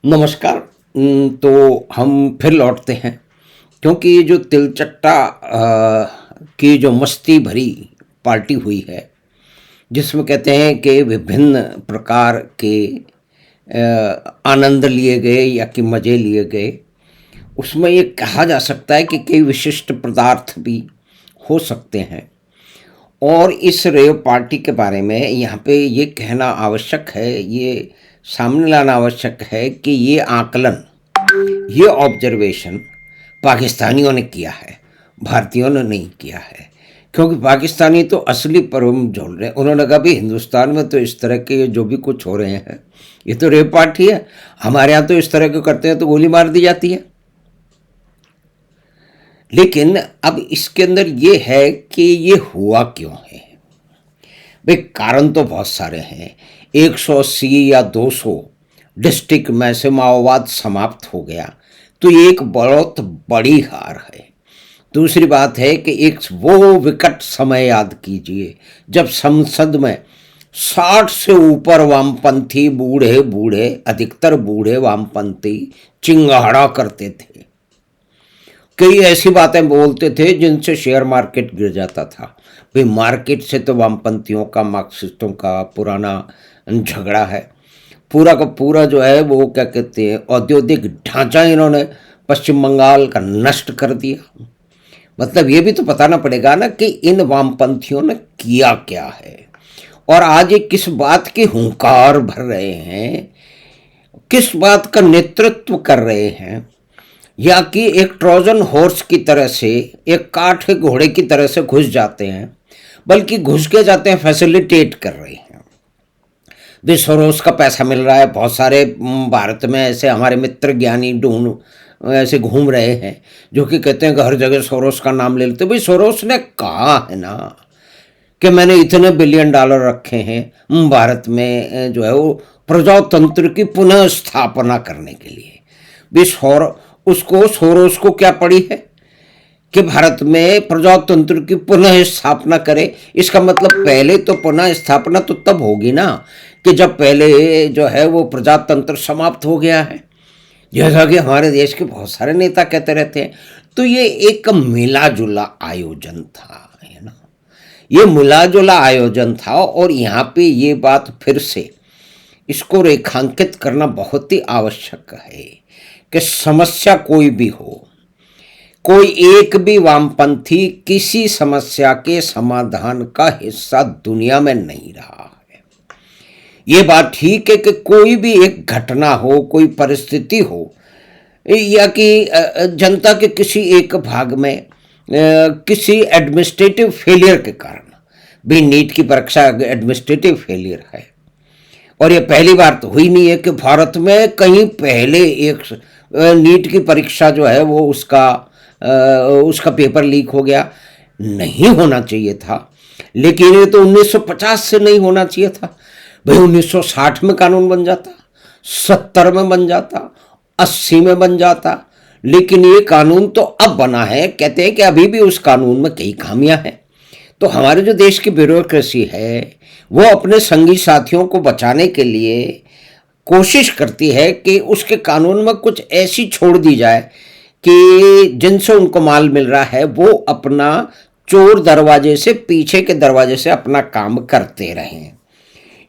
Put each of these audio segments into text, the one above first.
नमस्कार। तो हम फिर लौटते हैं क्योंकि ये जो तिलचट्टा की जो मस्ती भरी पार्टी हुई है, जिसमें कहते हैं कि विभिन्न प्रकार के आनंद लिए गए या कि मज़े लिए गए। उसमें ये कहा जा सकता है कि कई विशिष्ट पदार्थ भी हो सकते हैं। और इस रेव पार्टी के बारे में यहाँ पे ये कहना आवश्यक है, ये सामने लाना आवश्यक है कि ये आकलन, ये ऑब्जर्वेशन पाकिस्तानियों ने किया है, भारतीयों ने नहीं किया है। क्योंकि पाकिस्तानी तो असली परम झोल रहे हैं। उन्होंने कहा भी हिंदुस्तान में तो इस तरह के जो भी कुछ हो रहे हैं ये तो रेप पार्टी है, हमारे यहाँ तो इस तरह के करते हैं तो गोली मार दी जाती है। लेकिन अब इसके अंदर ये है कि ये हुआ क्यों है। भाई कारण तो बहुत सारे हैं। 180 या 200 डिस्ट्रिक्ट में से माओवाद समाप्त हो गया तो ये एक बहुत बड़ी हार है। दूसरी बात है कि एक वो विकट समय याद कीजिए जब संसद में 60 से ऊपर वामपंथी बूढ़े बूढ़े, अधिकतर बूढ़े वामपंथी चिंगाड़ा करते थे, कई ऐसी बातें बोलते थे जिनसे शेयर मार्केट गिर जाता था। भाई मार्केट से तो वामपंथियों का, मार्क्सिस्टों का पुराना झगड़ा है। पूरा का पूरा जो है वो क्या कहते हैं, औद्योगिक ढांचा इन्होंने पश्चिम बंगाल का नष्ट कर दिया। मतलब ये भी तो बताना पड़ेगा ना कि इन वामपंथियों ने किया क्या है और आज ये किस बात की हुंकार भर रहे हैं, किस बात का नेतृत्व कर रहे हैं, या कि एक ट्रोजन हॉर्स की तरह से, एक काठ के घोड़े की तरह से घुस जाते हैं, बल्कि घुस के जाते हैं, फैसिलिटेट कर रहे हैं। भी सोरोस का पैसा मिल रहा है। बहुत सारे भारत में ऐसे हमारे मित्र ज्ञानी ढूंढ ऐसे घूम रहे हैं जो कि कहते हैं कि हर जगह सोरोस का नाम ले लेते। भाई सोरोस ने कहा है ना कि मैंने इतने बिलियन डॉलर रखे हैं भारत में जो है वो प्रजातंत्र की पुनः स्थापना करने के लिए। भी उसको सोरोस को क्या पड़ी है कि भारत में प्रजातंत्र की पुनः स्थापना करे। इसका मतलब पहले तो पुनः स्थापना तो तब होगी ना कि जब पहले जो है वो प्रजातंत्र समाप्त हो गया है, जैसा कि हमारे देश के बहुत सारे नेता कहते रहते हैं। तो ये एक मिला जुला आयोजन था, है ना, ये मिला जुला आयोजन था। और यहाँ पे ये बात फिर से इसको रेखांकित करना बहुत ही आवश्यक है कि समस्या कोई भी हो, कोई एक भी वामपंथी किसी समस्या के समाधान का हिस्सा दुनिया में नहीं रहा है। ये बात ठीक है कि कोई भी एक घटना हो, कोई परिस्थिति हो, या कि जनता के किसी एक भाग में किसी एडमिनिस्ट्रेटिव फेलियर के कारण भी, नीट की परीक्षा एडमिनिस्ट्रेटिव फेलियर है और ये पहली बार तो हुई नहीं है कि भारत में कहीं पहले एक नीट की परीक्षा जो है वो उसका पेपर लीक हो गया। नहीं होना चाहिए था, लेकिन ये तो 1950 से नहीं होना चाहिए था। भाई 1960 में कानून बन जाता, 70 में बन जाता, 80 में बन जाता, लेकिन ये कानून तो अब बना है। कहते हैं कि अभी भी उस कानून में कई खामियां हैं। तो हमारे जो देश की ब्यूरोक्रेसी है वो अपने संगी साथियों को बचाने के लिए कोशिश करती है कि उसके कानून में कुछ ऐसी छोड़ दी जाए कि जिनसे उनको माल मिल रहा है वो अपना चोर दरवाजे से, पीछे के दरवाजे से अपना काम करते रहें।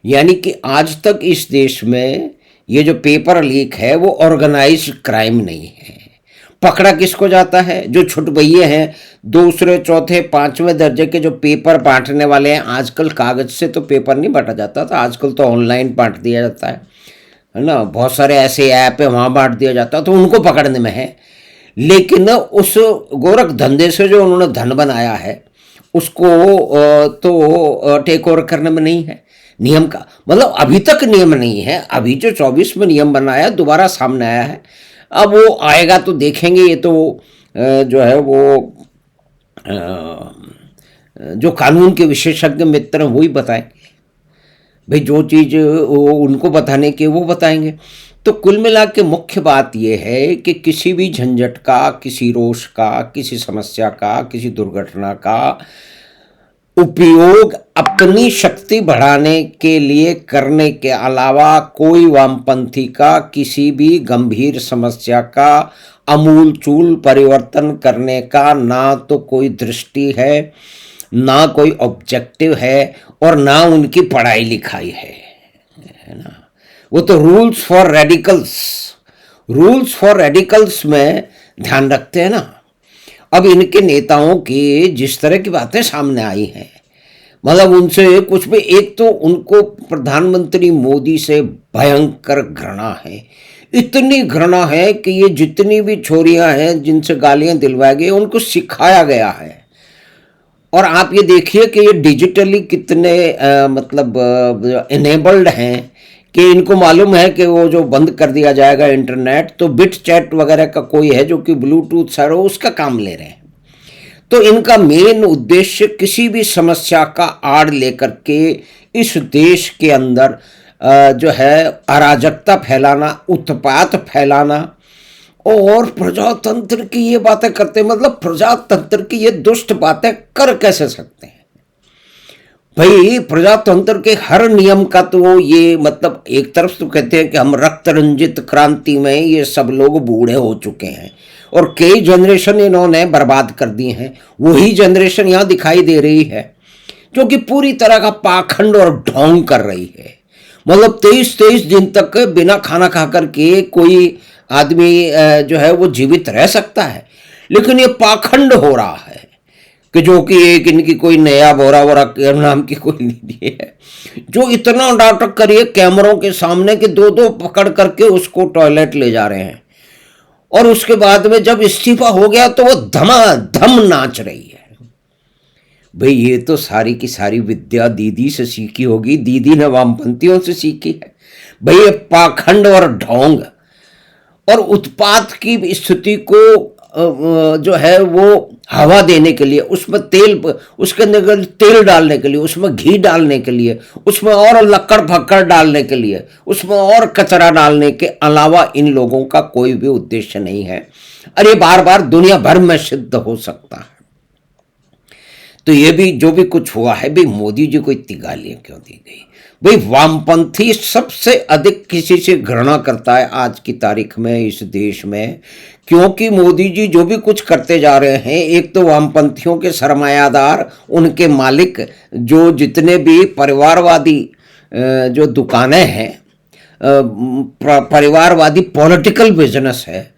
यानी कि आज तक इस देश में ये जो पेपर लीक है वो ऑर्गेनाइज्ड क्राइम नहीं है। पकड़ा किसको जाता है? जो छुटभइये हैं, दूसरे चौथे पांचवें दर्जे के जो पेपर बांटने वाले हैं। आजकल कागज से तो पेपर नहीं बांटा जाता था, आजकल तो ऑनलाइन बांट दिया जाता है ना। बहुत सारे ऐसे ऐप है वहाँ बांट दिया जाता है, तो उनको पकड़ने में है। लेकिन उस गोरख धंधे से जो उन्होंने धन बनाया है उसको तो टेक ओवर करने में नहीं है। नियम का मतलब अभी तक नियम नहीं है। अभी जो 24 में नियम बनाया दोबारा सामने आया है, अब वो आएगा तो देखेंगे। ये तो जो है वो जो कानून के विशेषज्ञ मित्र हैं वही बताएंगे। भाई जो चीज़ वो उनको बताने के वो बताएंगे। तो कुल मिला के मुख्य बात यह है कि किसी भी झंझट का, किसी रोष का, किसी समस्या का, किसी दुर्घटना का उपयोग अपनी शक्ति बढ़ाने के लिए करने के अलावा कोई वामपंथी का किसी भी गंभीर समस्या का आमूलचूल परिवर्तन करने का ना तो कोई दृष्टि है, ना कोई ऑब्जेक्टिव है, और ना उनकी पढ़ाई लिखाई है ना। वो तो रूल्स फॉर रेडिकल्स में ध्यान रखते हैं ना। अब इनके नेताओं की जिस तरह की बातें सामने आई हैं, मतलब उनसे कुछ भी, एक तो उनको प्रधानमंत्री मोदी से भयंकर घृणा है, इतनी घृणा है कि ये जितनी भी छोरियां हैं जिनसे गालियां दिलवाई गई उनको सिखाया गया है। और आप ये देखिए कि ये डिजिटली कितने मतलब इनेबल्ड हैं कि इनको मालूम है कि वो जो बंद कर दिया जाएगा इंटरनेट, तो बिट चैट वगैरह का कोई है जो कि ब्लूटूथ सर उसका काम ले रहे हैं। तो इनका मेन उद्देश्य किसी भी समस्या का आड़ लेकर के इस देश के अंदर जो है अराजकता फैलाना, उत्पात फैलाना, और प्रजातंत्र की ये बातें करते, मतलब प्रजातंत्र की ये दुष्ट बातें कर कैसे सकते हैं भाई। प्रजातंत्र के हर नियम का तो ये मतलब एक तरफ तो कहते हैं कि हम रक्त रंजित क्रांति में ये सब लोग बूढ़े हो चुके हैं और कई जनरेशन इन्होंने बर्बाद कर दी हैं। वही जनरेशन यहाँ दिखाई दे रही है जो कि पूरी तरह का पाखंड और ढोंग कर रही है। मतलब 23-23 दिन तक बिना खाना खा करके कोई आदमी जो है वो जीवित रह सकता है, लेकिन ये पाखंड हो रहा है कि जो कि एक इनकी कोई नया बोरा वोरा नाम की कोई नीति है जो इतना नाटक करिए कैमरों के सामने कि दो दो पकड़ करके उसको टॉयलेट ले जा रहे हैं, और उसके बाद में जब इस्तीफा हो गया तो वो धमाधम नाच रही है। भाई ये तो सारी की सारी विद्या दीदी से सीखी होगी, दीदी ने वामपंथियों से सीखी है। भाई ये पाखंड और ढोंग और उत्पात की स्थिति को जो है वो हवा देने के लिए, उसमें तेल, उसके अंदर तेल डालने के लिए, उसमें घी डालने के लिए, उसमें और लक्कड़ फक्कड़ डालने के लिए, उसमें और कचरा डालने के अलावा इन लोगों का कोई भी उद्देश्य नहीं है। और ये बार बार दुनिया भर में सिद्ध हो सकता है। तो ये भी जो भी कुछ हुआ है, भाई मोदी जी को इतनी गालियां क्यों दी गई? भाई वामपंथी सबसे अधिक किसी से घृणा करता है आज की तारीख में इस देश में, क्योंकि मोदी जी जो भी कुछ करते जा रहे हैं, एक तो वामपंथियों के सरमायादार, उनके मालिक, जो जितने भी परिवारवादी जो दुकानें हैं, परिवारवादी पॉलिटिकल बिजनेस है,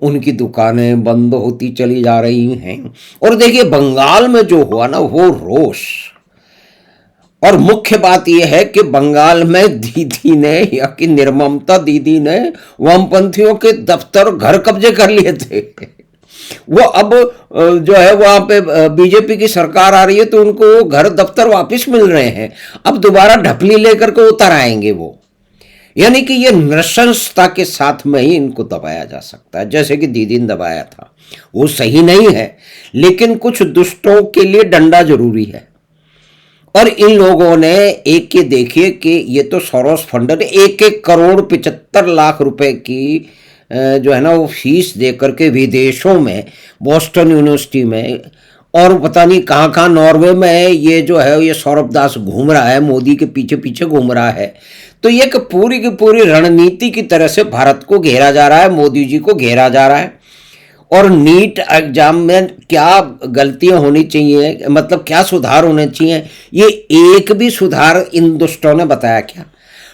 उनकी दुकानें बंद होती चली जा रही हैं। और देखिए बंगाल में जो हुआ ना वो रोष, और मुख्य बात यह है कि बंगाल में दीदी ने या कि निर्ममता दीदी ने वामपंथियों के दफ्तर घर कब्जे कर लिए थे। वो अब जो है वहां पे बीजेपी की सरकार आ रही है तो उनको घर दफ्तर वापस मिल रहे हैं। अब दोबारा ढपली लेकर के उतर आएंगे वो, यानी कि ये नृशंसता के साथ में ही इनको दबाया जा सकता है, जैसे कि दीदी ने दबाया था। वो सही नहीं है, लेकिन कुछ दुष्टों के लिए डंडा जरूरी है। और इन लोगों ने एक ये देखिए कि ये तो सोरोस फंडर 1-1 करोड़ 75 लाख रुपए की जो है ना वो फीस दे करके विदेशों में, बोस्टन यूनिवर्सिटी में और पता नहीं कहाँ कहाँ, नॉर्वे में ये जो है ये सौरभ दास घूम रहा है, मोदी के पीछे पीछे घूम रहा है। तो ये कि पूरी की पूरी रणनीति की तरह से भारत को घेरा जा रहा है, मोदी जी को घेरा जा रहा है। और नीट एग्जाम में क्या गलतियां होनी चाहिए, मतलब क्या सुधार होने चाहिए, ये एक भी सुधार इन दुष्टों ने बताया क्या?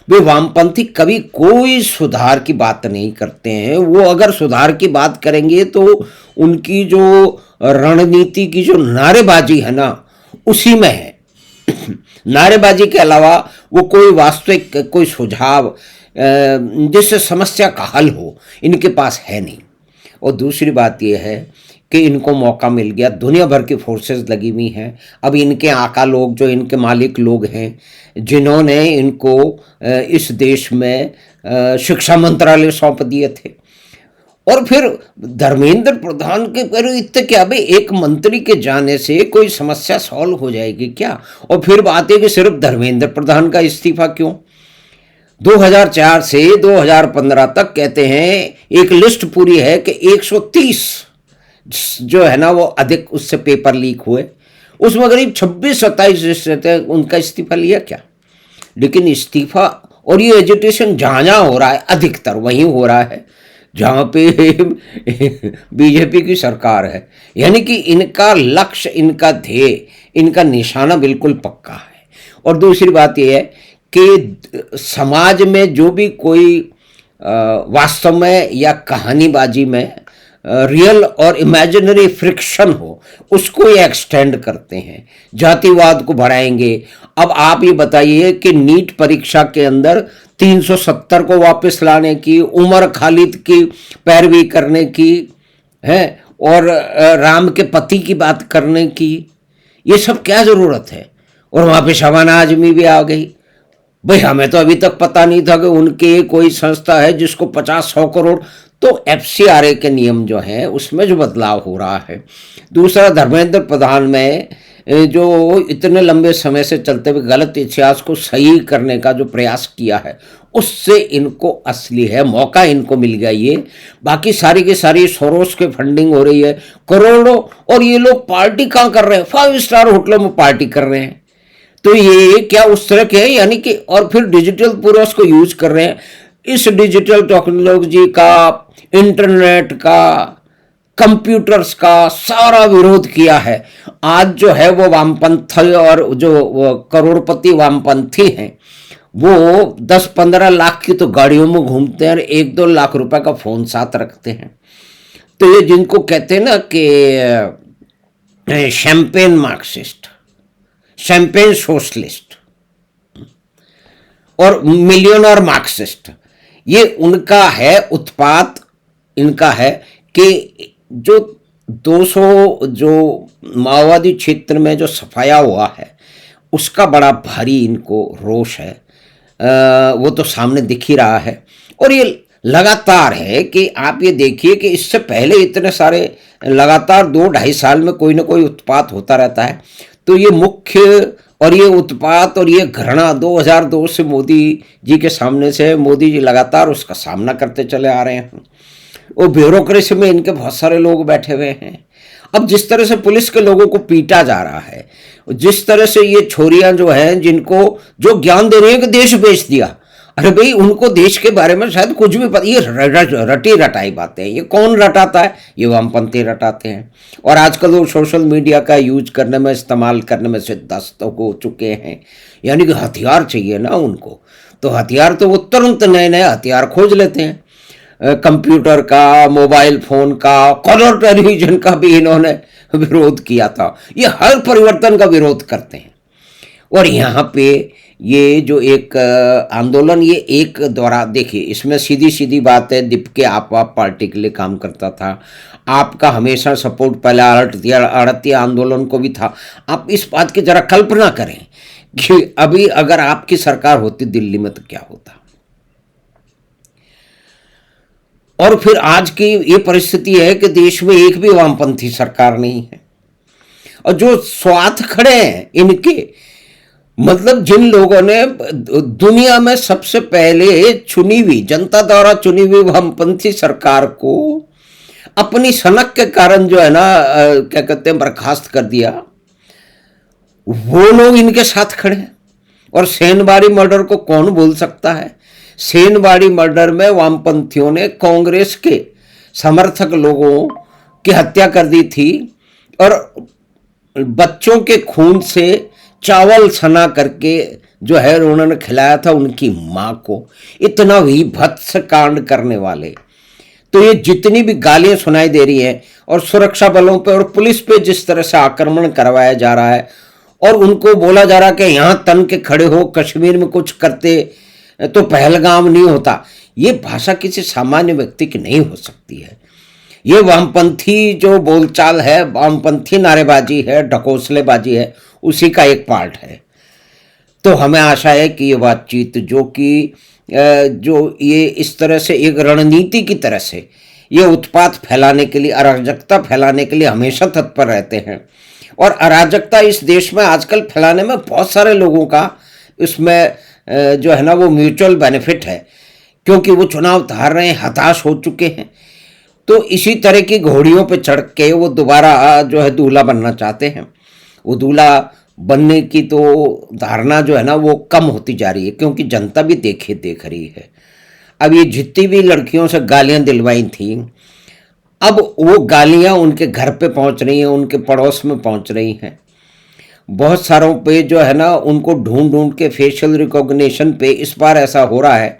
वे वामपंथी कभी कोई सुधार की बात नहीं करते हैं। वो अगर सुधार की बात करेंगे तो उनकी जो रणनीति की जो नारेबाजी है ना उसी में है। नारेबाजी के अलावा वो कोई वास्तविक कोई सुझाव जिससे समस्या का हल हो इनके पास है नहीं। और दूसरी बात यह है कि इनको मौका मिल गया, दुनिया भर की फोर्सेस लगी हुई हैं। अब इनके आका लोग, जो इनके मालिक लोग हैं, जिन्होंने इनको इस देश में शिक्षा मंत्रालय सौंप दिए थे, और फिर धर्मेंद्र प्रधान के पर इतने क्या भाई, एक मंत्री के जाने से कोई समस्या सॉल्व हो जाएगी क्या? और फिर बात है कि सिर्फ धर्मेंद्र प्रधान का इस्तीफा क्यों? 2004 से 2015 तक कहते हैं एक लिस्ट पूरी है कि 130 जो है ना वो अधिक उससे पेपर लीक हुए, उसमें करीब 26-27 रिश्ते थे, उनका इस्तीफा लिया क्या? लेकिन इस्तीफा, और ये एजिटेशन जहाँ जहाँ हो रहा है अधिकतर वहीं हो रहा है जहाँ पे बीजेपी की सरकार है। यानी कि इनका लक्ष्य, इनका ध्येय, इनका निशाना बिल्कुल पक्का है। और दूसरी बात यह है कि समाज में जो भी कोई वास्तव में या कहानीबाजी में रियल और इमेजिनरी फ्रिक्शन हो, उसको ये एक्सटेंड करते हैं, जातिवाद को बढ़ाएंगे। अब आप ये बताइए कि नीट परीक्षा के अंदर 370 को वापस लाने की, उमर खालिद की पैरवी करने की है, और राम के पति की बात करने की, ये सब क्या ज़रूरत है? और वहाँ पे शबाना आजमी भी आ गई। भाई हमें तो अभी तक पता नहीं था कि उनके कोई संस्था है जिसको 50-100 करोड़। तो FCRA के नियम जो हैं उसमें जो बदलाव हो रहा है। दूसरा, धर्मेंद्र प्रधान में जो इतने लंबे समय से चलते हुए गलत इतिहास को सही करने का जो प्रयास किया है, उससे इनको असली है मौका इनको मिल गया। ये बाकी सारी की सारी सोरोस के फंडिंग हो रही है करोड़ों, और ये लोग पार्टी कहाँ कर रहे हैं? 5 स्टार होटलों में पार्टी कर रहे हैं। तो ये क्या उस तरह के हैं? यानी कि, और फिर डिजिटल पूरा उसको यूज कर रहे हैं। इस डिजिटल टेक्नोलॉजी का, इंटरनेट का, कंप्यूटर्स का सारा विरोध किया है। आज जो है वो वामपंथ और जो वो करोड़पति वामपंथी हैं, वो 10-15 लाख की तो गाड़ियों में घूमते हैं और 1-2 लाख रुपए का फोन साथ रखते हैं। तो ये जिनको कहते हैं ना कि शैंपेन मार्क्सिस्ट, शैंपेन सोशलिस्ट और मिलियनर मार्क्सिस्ट, ये उनका है उत्पात। इनका है कि जो 200 जो माओवादी क्षेत्र में जो सफाया हुआ है, उसका बड़ा भारी इनको रोष है। वो तो सामने दिख ही रहा है। और ये लगातार है कि आप ये देखिए कि इससे पहले इतने सारे लगातार 2-2.5 साल में कोई ना कोई उत्पात होता रहता है। तो ये मुख्य, और ये उत्पात और ये घृणा 2002 से मोदी जी के सामने से, मोदी जी लगातार उसका सामना करते चले आ रहे हैं। वो ब्यूरोक्रेसी में इनके बहुत सारे लोग बैठे हुए हैं। अब जिस तरह से पुलिस के लोगों को पीटा जा रहा है, जिस तरह से ये छोरियां जो हैं जिनको जो ज्ञान दे रही हैं कि देश बेच दिया, अरे भाई उनको देश के बारे में शायद कुछ भी पता, ये रटी रटाई बातें हैं। ये कौन रटाता है? ये वामपंथी रटाते हैं। और आजकल वो सोशल मीडिया का यूज करने में, इस्तेमाल करने में सिद्धस्त हो चुके हैं। यानी कि हथियार चाहिए ना उनको, तो हथियार तो वो तुरंत नए नए हथियार खोज लेते हैं। कंप्यूटर का, मोबाइल फोन का, कलर टेलीविजन का भी इन्होंने विरोध किया था। ये हर परिवर्तन का विरोध करते हैं। और यहाँ पे ये जो एक आंदोलन, ये एक द्वारा देखिए, इसमें सीधी सीधी बात है। दीपके आप पार्टी के लिए काम करता था, आपका हमेशा सपोर्ट पहले आड़तिया आंदोलन को भी था। आप इस बात की जरा कल्पना करें कि अभी अगर आपकी सरकार होती दिल्ली में तो क्या होता। और फिर आज की ये परिस्थिति है कि देश में एक भी वामपंथी सरकार नहीं है। और जो स्वार्थ खड़े हैं इनके, मतलब जिन लोगों ने दुनिया में सबसे पहले चुनी हुई, जनता द्वारा चुनी हुई वामपंथी सरकार को अपनी सनक के कारण जो है ना, क्या कहते हैं, बर्खास्त कर दिया, वो लोग इनके साथ खड़े हैं। और सेनबाड़ी मर्डर को कौन भूल सकता है? सेनबाड़ी मर्डर में वामपंथियों ने कांग्रेस के समर्थक लोगों की हत्या कर दी थी और बच्चों के खून से चावल सना करके जो है उन्होंने खिलाया था उनकी मां को। इतना भी भत्स कांड करने वाले। तो ये जितनी भी गालियां सुनाई दे रही हैं और सुरक्षा बलों पे और पुलिस पे जिस तरह से आक्रमण करवाया जा रहा है और उनको बोला जा रहा है कि यहां तन के खड़े हो, कश्मीर में कुछ करते तो पहलगाम नहीं होता, ये भाषा किसी सामान्य व्यक्ति की नहीं हो सकती है। ये वामपंथी जो बोलचाल है, वामपंथी नारेबाजी है, ढकोसलेबाजी है, उसी का एक पार्ट है। तो हमें आशा है कि ये बातचीत जो ये इस तरह से एक रणनीति की तरह से ये उत्पात फैलाने के लिए, अराजकता फैलाने के लिए हमेशा तत्पर रहते हैं। और अराजकता इस देश में आजकल फैलाने में बहुत सारे लोगों का इसमें जो है ना वो म्यूचुअल बेनिफिट है, क्योंकि वो चुनाव हार रहे हैं, हताश हो चुके हैं। तो इसी तरह की घोड़ियों पे चढ़ के वो दोबारा जो है दूल्हा बनना चाहते हैं वो दूल्हा बनने की तो धारणा जो है ना वो कम होती जा रही है, क्योंकि जनता भी देख रही है। अब ये जितनी भी लड़कियों से गालियां दिलवाई थी, अब वो गालियां उनके घर पे पहुंच रही हैं, उनके पड़ोस में पहुंच रही हैं। बहुत सारों पे जो है ना उनको ढूंढ ढूंढ के फेशियल रिकॉग्निशन पे इस बार ऐसा हो रहा है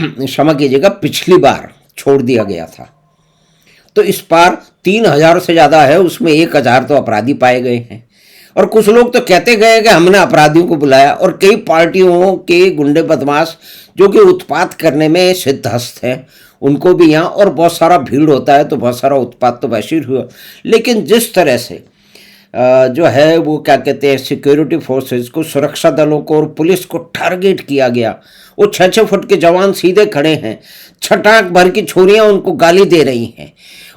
क्षमा कीजिएगा, पिछली बार छोड़ दिया गया था, तो इस बार 3,000 से ज़्यादा है, उसमें 1,000 तो अपराधी पाए गए हैं। और कुछ लोग तो कहते गए कि हमने अपराधियों को बुलाया, और कई पार्टियों के गुंडे बदमाश जो कि उत्पात करने में सिद्धहस्त हैं उनको भी यहाँ, और बहुत सारा भीड़ होता है तो बहुत सारा उत्पात तो वैसे ही हुआ। लेकिन जिस तरह से जो है वो क्या कहते हैं, सिक्योरिटी फोर्सेस को, सुरक्षा दलों को और पुलिस को टारगेट किया गया, वो 6-6 फुट के जवान सीधे खड़े हैं, छटाक भर की छोरियां उनको गाली दे रही हैं,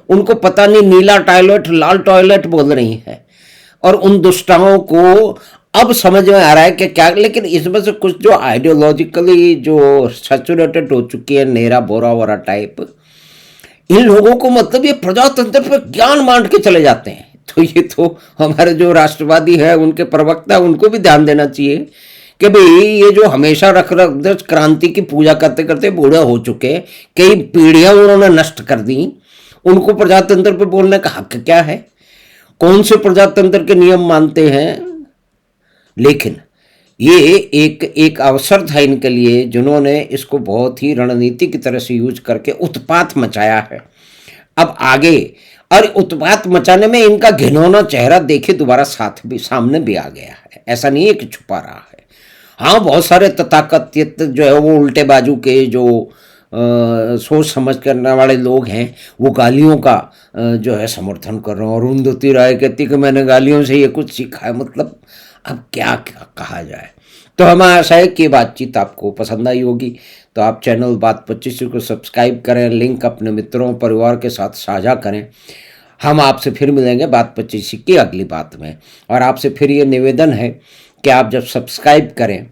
उनको पता नहीं नीला टॉयलेट लाल टॉयलेट बोल रही हैं, और उन दुष्टाओं को अब समझ में आ रहा है कि क्या। लेकिन इसमें से कुछ जो आइडियोलॉजिकली जो सैचुरेटेड हो चुकी है, नेरा बोरा वोरा टाइप, इन लोगों को मतलब ये प्रजातंत्र पर ज्ञान बांट के चले जाते हैं। तो ये तो हमारे जो राष्ट्रवादी है, उनके प्रवक्ता, उनको भी ध्यान देना चाहिए कि भाई ये जो हमेशा रख रख क्रांति की पूजा करते करते बूढ़े हो चुके, कई पीढ़ियां उन्होंने नष्ट कर दी, उनको प्रजातंत्र पे बोलने का हक क्या है? कौन से प्रजातंत्र के नियम मानते हैं? लेकिन ये एक अवसर था इनके लिए, जिन्होंने इसको बहुत ही रणनीति की तरह से यूज करके उत्पात मचाया है। अब आगे, और उत्पात मचाने में इनका घिनौना चेहरा देखे दोबारा सामने भी आ गया है, ऐसा नहीं है कि छुपा रहा है। हाँ, बहुत सारे तथाकथित जो है वो उल्टे बाजू के जो सोच समझ करने वाले लोग हैं, वो गालियों का जो है समर्थन कर रहे हैं, और अरुंधति राय कहती कि मैंने गालियों से ये कुछ सीखा है। मतलब अब क्या क्या कहा जाए। तो हमें आशा है कि बातचीत आपको पसंद आई होगी। तो आप चैनल बात 25 को सब्सक्राइब करें, लिंक अपने मित्रों परिवार के साथ साझा करें। हम आपसे फिर मिलेंगे बात 25 की अगली बात में। और आपसे फिर ये निवेदन है कि आप जब सब्सक्राइब करें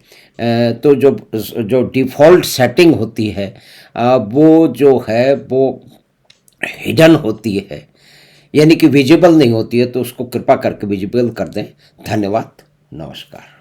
तो जो डिफ़ॉल्ट सेटिंग होती है वो जो है वो हिडन होती है, यानी कि विजिबल नहीं होती है, तो उसको कृपा करके विजिबल कर दें। धन्यवाद, नमस्कार।